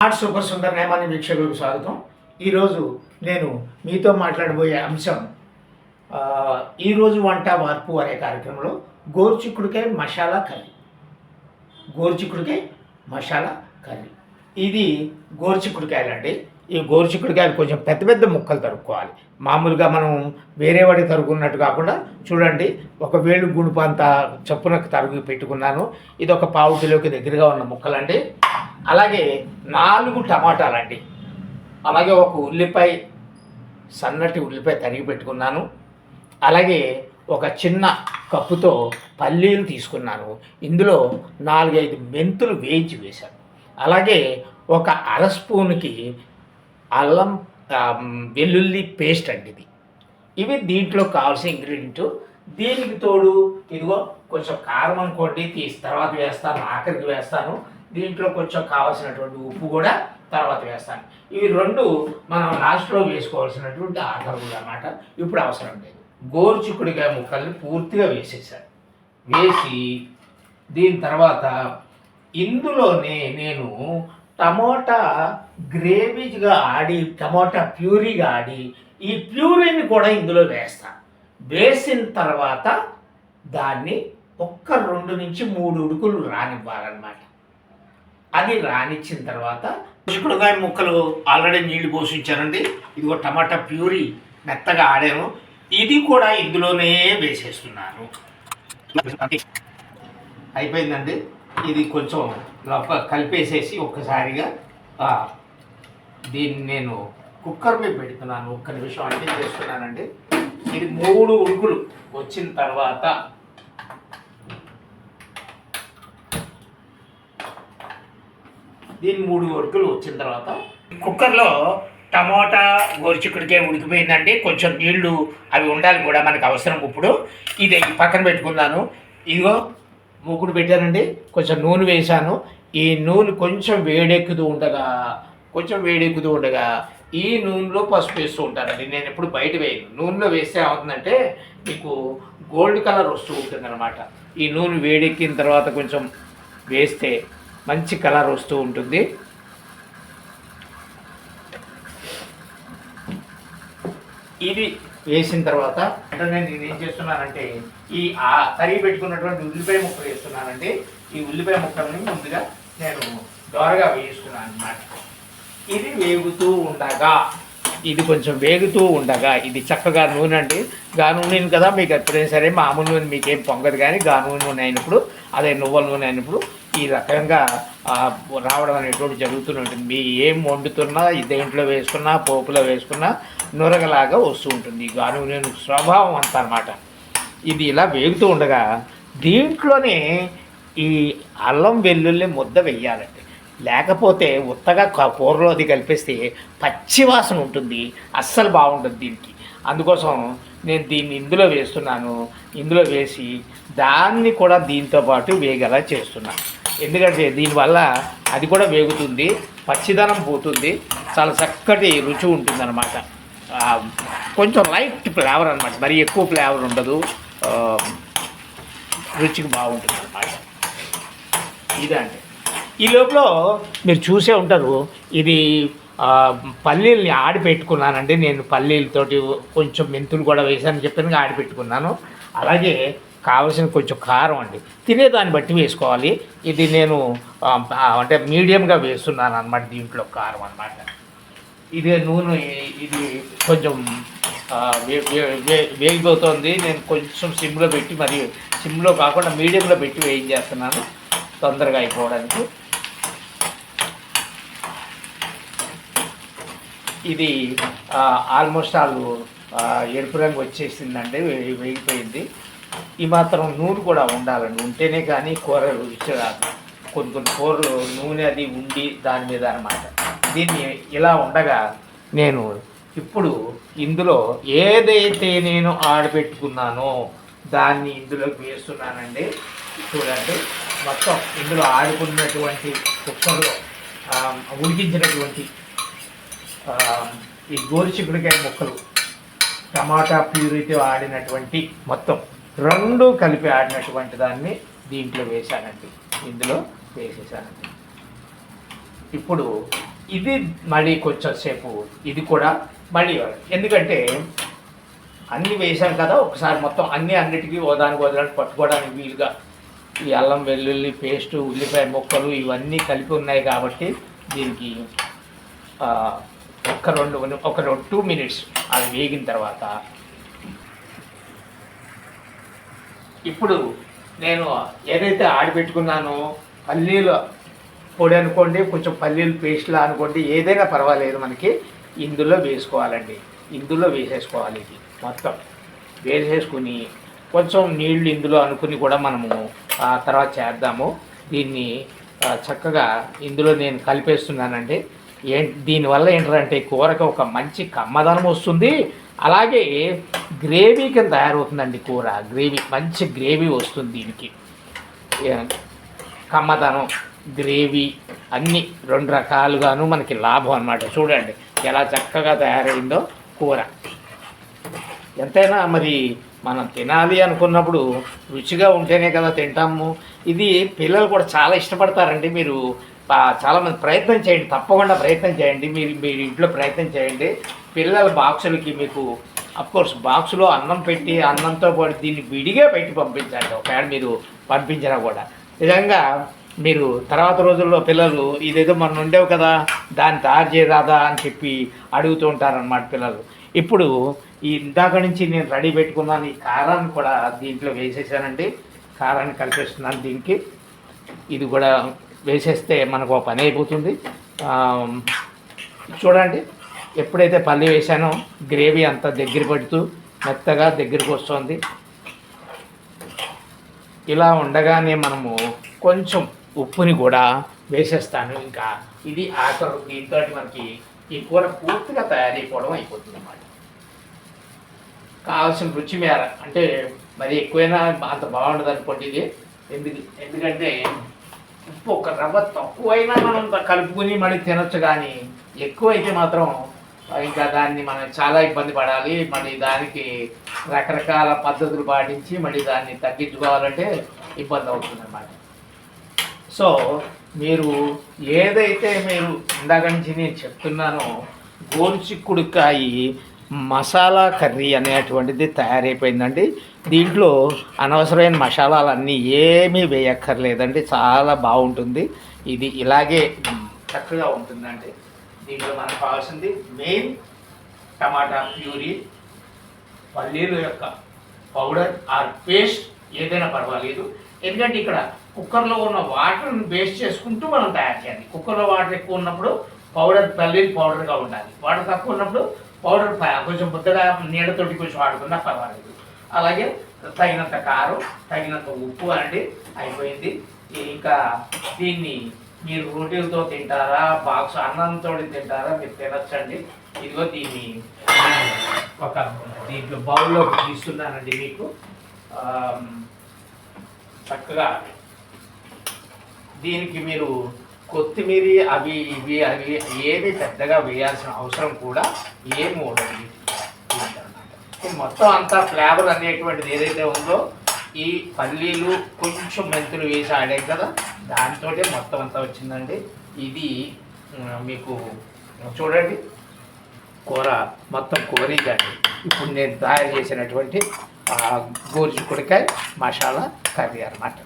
Art super Sundar Nemani వీక్షకులకు స్వాగతం. ఈరోజు నేను మీతో మాట్లాడబోయే అంశం ఈరోజు వంట మార్పు అనే కార్యక్రమంలో గోరుచిక్కుడుకాయ మసాలా కర్రీ. గోరుచిక్కుడుకాయ మసాలా కర్రీ ఇది గోరుచిక్కుడుకాయలండి. ఈ గోరుచిక్కుడుకాయలు కొంచెం పెద్ద పెద్ద ముక్కలు తరుక్కోవాలి. మామూలుగా మనం వేరే వాడికి తరుగున్నట్టు కాకుండా చూడండి, ఒక వేలు గుణపు అంత చప్పునకు తరుగు పెట్టుకున్నాను. ఇది ఒక పావు కిలోకి దగ్గరగా ఉన్న ముక్కలండి. అలాగే 4 టమాటాలండి. అలాగే ఒక ఉల్లిపాయ, సన్నటి ఉల్లిపాయ తరిగి పెట్టుకున్నాను. అలాగే ఒక చిన్న కప్పుతో పల్లీలు తీసుకున్నాను. ఇందులో 4-5 మెంతులు వేయించి వేశాను. అలాగే ఒక అర స్పూన్కి అల్లం వెల్లుల్లి పేస్ట్ అండి ఇది. ఇవి దీంట్లో కావాల్సిన ఇంగ్రీడియంట్. దీనికి తోడు ఇదిగో కొంచెం కారం అనుకోండి, తీసి తర్వాత వేస్తాను, ఆఖరికి వేస్తాను. దీంట్లో కొంచెం కావాల్సినటువంటి ఉప్పు కూడా తర్వాత వేస్తాను. ఇవి 2 మనం లాస్ట్లో వేసుకోవాల్సినటువంటి ఆఖరులు అన్నమాట. ఇప్పుడు అవసరం లేదు. గోరుచిక్కుడుకాయ ముక్కల్ని పూర్తిగా వేసేసాను. వేసి దీని తర్వాత ఇందులోనే నేను టమోటా గ్రేవీగా ఆడి, టమోటా ప్యూరీగా ఆడి, ఈ ప్యూరీని కూడా ఇందులో వేస్తాను. వేసిన తర్వాత దాన్ని ఒక్క 2 నుంచి 3 ఉడుకులు రానివ్వాలన్నమాట. అది రానిచ్చిన తర్వాత చిక్కుడుకాయ ముక్కలు ఆల్రెడీ నీళ్లు పోషించానండి. ఇదిగో టమాటా ప్యూరీ మెత్తగా ఆడాను. ఇది కూడా ఇందులోనే వేసేస్తున్నాను. అయిపోయిందండి. ఇది కొంచెం కలిపేసేసి ఒక్కసారిగా దీన్ని నేను కుక్కర్ మీద పెడుతున్నాను. ఒక్క నిమిషం అంటే చేస్తున్నానండి. ఇది 3 ఉడుకులు వచ్చిన తర్వాత కుక్కర్లో టమోటా గోరుచిక్కుడుకాయ ఉడికిపోయిందండి. కొంచెం నీళ్లు అవి ఉండాలి కూడా మనకు అవసరం. ఇప్పుడు ఇది పక్కన పెట్టుకున్నాను. ఇదిగో మూకుడు పెట్టానండి. కొంచెం నూనె వేసాను. ఈ నూనె కొంచెం వేడెక్కుతూ ఉండగా ఈ నూనెలో పసుపు వేస్తూ ఉంటానండి. నేను ఎప్పుడు బయట వేయను. నూనెలో వేస్తే ఏమవుతుందంటే మీకు గోల్డ్ కలర్ వస్తూ ఉంటుంది అనమాట. ఈ నూనె వేడెక్కిన తర్వాత కొంచెం వేస్తే మంచి కలర్ వస్తూ ఉంటుంది. ఇది వేసిన తర్వాత వెంటనే నేను ఏం చేస్తున్నానంటే ఈ తరిగి పెట్టుకున్నటువంటి ఉల్లిపాయ ముక్కలు వేస్తున్నానండి. ఈ ఉల్లిపాయ ముక్కల్ని ముందుగా నేను దోరగా వేస్తున్నాను అన్నమాట. ఇది కొంచెం వేగుతూ ఉండగా ఇది చక్కగా నూనె అండి. గా నూనె కదా, మీకు ఎప్పుడైనా సరే మామూలు నూనె మీకేం పొంగదు. కానీ గా నూనె అయినప్పుడు, అదే నువ్వుల నూనె అయినప్పుడు ఈ రకంగా రావడం అనేటువంటి జరుగుతూనే ఉంటుంది. మీ ఏం వండుతున్నా దేంట్లో వేసుకున్నా, పోపులో వేసుకున్నా నురగలాగా వస్తూ ఉంటుంది. ఈ గా నూనె స్వభావం అంత అన్నమాట. ఇది ఇలా వేగుతూ ఉండగా దీంట్లోనే ఈ అల్లం వెల్లుల్లి ముద్ద వెయ్యాలండి. లేకపోతే ఉత్తగా కూరలో అది కలిపేస్తే పచ్చివాసన ఉంటుంది, అస్సలు బాగుంటుంది దీనికి. అందుకోసం నేను దీన్ని ఇందులో వేస్తున్నాను. ఇందులో వేసి దాన్ని కూడా దీంతో పాటు వేగేలా చేస్తున్నాను. ఎందుకంటే దీనివల్ల అది కూడా వేగుతుంది, పచ్చిదనం పోతుంది, చాలా చక్కటి రుచి ఉంటుందన్నమాట. కొంచెం లైట్ ఫ్లేవర్ అనమాట, మరి ఎక్కువ ఫ్లేవర్ ఉండదు, రుచికి బాగుంటుంది అన్నమాట. ఇదండి. ఈ లోపల మీరు చూసే ఉంటారు, ఇది పల్లీల్ని ఆడి పెట్టుకున్నానండి. నేను పల్లీలతోటి కొంచెం మెంతులు కూడా వేసాను చెప్పాను, ఆడి పెట్టుకున్నాను. అలాగే కావలసిన కొంచెం కారం అండి, తినేదాన్ని బట్టి వేసుకోవాలి. ఇది నేను అంటే మీడియంగా వేస్తున్నాను అన్నమాట. దీంట్లో కారం అన్నమాట. ఇదే నూనె, ఇది కొంచెం వేగిపోతుంది. నేను కొంచెం సిమ్లో పెట్టి, మరి సిమ్లో కాకుండా మీడియంలో పెట్టి వేయించేస్తున్నాను తొందరగా అయిపోవడానికి. ఇది ఆల్మోస్ట్ ఎరుపు రంగు వచ్చేసిందండి, వేగిపోయింది. ఈ మాత్రం నూనె కూడా ఉండాలండి, ఉంటేనే కానీ కూర రుచి రాదు. కొన్ని కూరలు నూనె అది ఉండి దాని మీద అన్నమాట. దీన్ని ఇలా ఉండగా నేను ఇప్పుడు ఇందులో ఏదైతే నేను ఆడబెట్టుకున్నానో దాన్ని ఇందులోకి వేస్తున్నానండి. చూడండి, మొత్తం ఇందులో ఆడుకున్నటువంటి కుక్కర్లో ఉడికించినటువంటి ఈ గోరుచిక్కుడుకాయ ముక్కలు, టమాటా ప్యూరీతో ఆడినటువంటి మొత్తం 2 కలిపి ఆడినటువంటి దాన్ని దీంట్లో వేసానండి. ఇందులో వేసేసానండి. ఇప్పుడు ఇది మళ్ళీ కొంచెం సేపు ఇది కూడా మళ్ళీ ఎందుకంటే అన్నీ వేసాం కదా ఒకసారి మొత్తం అన్నిటికీ ఓదానికి వదలడానికి పట్టుకోవడానికి వీలుగా ఈ అల్లం వెల్లుల్లి పేస్టు ఉల్లిపాయ ముక్కలు ఇవన్నీ కలిపి ఉన్నాయి కాబట్టి దీనికి ఒక 2 మినిట్స్ అది వేగిన తర్వాత ఇప్పుడు నేను ఏదైతే ఆడిపెట్టుకున్నానో పల్లీల పొడి అనుకోండి, కొంచెం పల్లీల పేస్ట్లా అనుకోండి, ఏదైనా పర్వాలేదు, మనకి ఇందులో వేసుకోవాలండి. ఇందులో వేసేసుకోవాలి. ఇది మొత్తం వేసేసుకుని కొంచెం నీళ్లు ఇందులో అనుకుని కూడా మనము తర్వాత చేద్దాము. దీన్ని చక్కగా ఇందులో నేను కలిపేస్తున్నానండి. దీనివల్ల ఏంటంటే కూరకు ఒక మంచి కమ్మదనం వస్తుంది, అలాగే గ్రేవీ కింద తయారవుతుందండి. కూర గ్రేవీ, మంచి గ్రేవీ వస్తుంది దీనికి. కమ్మదనం, గ్రేవీ అన్నీ 2 రకాలుగాను మనకి లాభం అన్నమాట. చూడండి ఎలా చక్కగా తయారైందో కూర. ఎంతైనా మరి మనం తినాలి అనుకున్నప్పుడు రుచిగా ఉంటేనే కదా తింటాము. ఇది పిల్లలు కూడా చాలా ఇష్టపడతారండి. మీరు చాలామంది ప్రయత్నం చేయండి, తప్పకుండా ప్రయత్నం చేయండి. మీరు ఇంట్లో ప్రయత్నం చేయండి. పిల్లల బాక్సులకి మీకు అఫ్కోర్స్ బాక్సులో అన్నం పెట్టి అన్నంతో పాటు దీన్ని విడిగా పెట్టి పంపించండి. ఒకవేళ మీరు పంపించినా కూడా నిజంగా మీరు తర్వాత రోజుల్లో పిల్లలు ఇదేదో మనం ఉండేవు కదా దాన్ని తయారు చేయరాదా అని చెప్పి అడుగుతూ ఉంటారన్నమాట పిల్లలు. ఇప్పుడు ఈ ఇందాక నుంచి నేను రెడీ పెట్టుకున్నాను. ఈ కారాన్ని కూడా దీంట్లో వేసేసానండి. కారాన్ని కలిపేస్తున్నాను దీనికి. ఇది కూడా వేసేస్తే మనకు పని అయిపోతుంది. చూడండి ఎప్పుడైతే పల్లి వేసానో గ్రేవీ అంతా దగ్గర పడుతూ మెత్తగా దగ్గరికి వస్తుంది. ఇలా ఉండగానే మనము కొంచెం ఉప్పుని కూడా వేసేస్తాను. ఇంకా ఇది ఆఖరు. దీంతో మనకి ఈ కూర పూర్తిగా తయారైపోవడం అయిపోతుంది అన్నమాట. కావాల్సిన రుచి మేర, అంటే మరి ఎక్కువైనా అంత బాగుండదు అనుకోండి ఇది. ఎందుకంటే ఉప్పు ఒక రవ్వ తక్కువైనా మనం కలుపుకొని మళ్ళీ తినొచ్చు, కానీ ఎక్కువైతే మాత్రం ఇంకా దాన్ని మనం చాలా ఇబ్బంది పడాలి. మళ్ళీ దానికి రకరకాల పద్ధతులు పాటించి మళ్ళీ దాన్ని తగ్గించుకోవాలంటే ఇబ్బంది అవుతుంది అన్నమాట. సో మీరు ఏదైతే మీరు ఇందాక నుంచి నేను చెప్తున్నానో గోరుచిక్కుడుకాయ మసాలా కర్రీ అనేటువంటిది తయారైపోయిందండి. దీంట్లో అనవసరమైన మసాలాలన్నీ ఏమీ వేయక్కర్లేదండి. చాలా బాగుంటుంది. ఇది ఇలాగే చక్కగా ఉంటుందండి. దీంట్లో మనకు కావాల్సింది మెయిన్ టమాటా ప్యూరీ, పల్లీల యొక్క పౌడర్ ఆర్ పేస్ట్ ఏదైనా పర్వాలేదు. ఎందుకంటే ఇక్కడ కుక్కర్లో ఉన్న వాటర్ని బేస్ చేసుకుంటూ మనం తయారు చేయాలి. కుక్కర్లో వాటర్ ఎక్కువ ఉన్నప్పుడు పౌడర్ పల్లీలు పౌడర్గా ఉండాలి. వాటర్ తక్కువ ఉన్నప్పుడు పౌడర్ కొంచెం ముద్దగా నీడతోటి కొంచెం వాడుకున్నా పర్వాలేదు. అలాగే తగినంత కారం, తగినంత ఉప్పు అండి. అయిపోయింది. ఇంకా దీన్ని మీరు రోటీలతో తింటారా, బాక్స్ అన్నంతో తింటారా, మీరు తినచ్చండి. ఇదిగో దీన్ని ఒక దీంట్లో బౌల్లోకి తీస్తున్నానండి. మీకు చక్కగా దీనికి మీరు కొత్తిమీర అవి ఏది పెద్దగా వేయాల్సిన అవసరం కూడా ఏమి ఉండదు. మొత్తం అంతా ఫ్లేవర్ అనేటువంటిది ఏదైతే ఉందో ఈ పల్లీలు కొంచెం మెంతులు వేసి ఆడాం కదా, దాంతో మొత్తం అంతా వచ్చిందండి. ఇది మీకు చూడండి కూర మొత్తం కోరిందండి. ఇప్పుడు నేను తయారు చేసినటువంటి గోరుచిక్కుడుకాయ మసాలా కర్రీ అన్నమాట.